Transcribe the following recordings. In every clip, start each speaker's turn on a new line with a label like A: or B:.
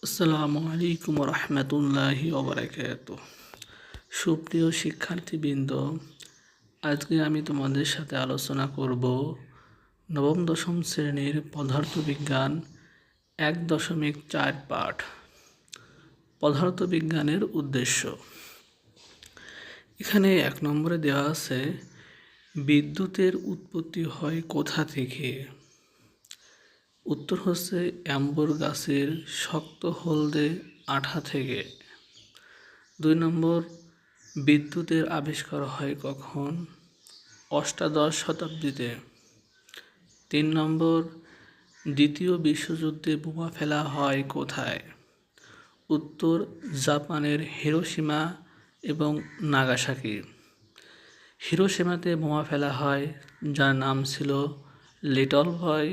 A: আসসালামু আলাইকুম রহমতুল্লাহি ওবরাকাতুহ। সুপ্রিয় শিক্ষার্থীবৃন্দ, আজকে আমি তোমাদের সাথে আলোচনা করব নবম দশম শ্রেণীর পদার্থবিজ্ঞান 1.4 পাঠ পদার্থবিজ্ঞানের উদ্দেশ্য। এখানে 1 নম্বরে দেওয়া আছে বিদ্যুতের উৎপত্তি হয় কোথা থেকে। উত্তর হচ্ছে অ্যাম্বর গাছের শক্ত হলদে আঠা থেকে। 2 নম্বর, বিদ্যুতের আবিষ্কার হয় কখন? অষ্টাদশ শতাব্দীতে। 3 নম্বর, দ্বিতীয় বিশ্বযুদ্ধে বোমা ফেলা হয় কোথায়? উত্তর জাপানের হিরোশিমা এবং নাগাসাকি। হিরোশিমাতে বোমা ফেলা হয় যার নাম ছিল লিটল বয়,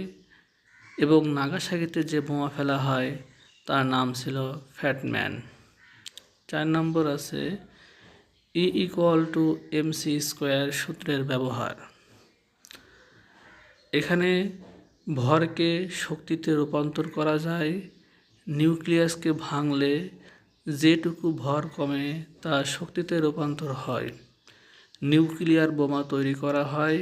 A: এবং নাগাসাকিতে যে বোমা ফেলা হয় তার নাম ছিল ফ্যাটম্যান। 4 নম্বর আছে E=mc² সূত্রের ব্যবহার। এখানে ভরকে শক্তিতে রূপান্তর করা যায়। নিউক্লিয়াসকে ভাঙলে যেটুকু ভর কমে তা শক্তিতে রূপান্তর হয়। নিউক্লিয়ার বোমা তৈরি করা হয়।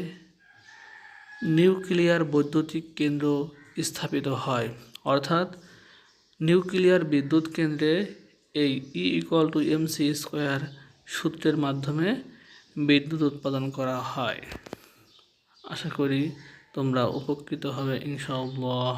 A: নিউক্লিয়ার বৈদ্যুতিক কেন্দ্র স্থাপিত হয়, অর্থাৎ নিউক্লিয়ার বিদ্যুৎ কেন্দ্রে এই E=mc² সূত্রের মাধ্যমে বিদ্যুৎ উৎপাদন করা হয়। আশা করি তোমরা উপকৃত হবে ইনশাআল্লাহ।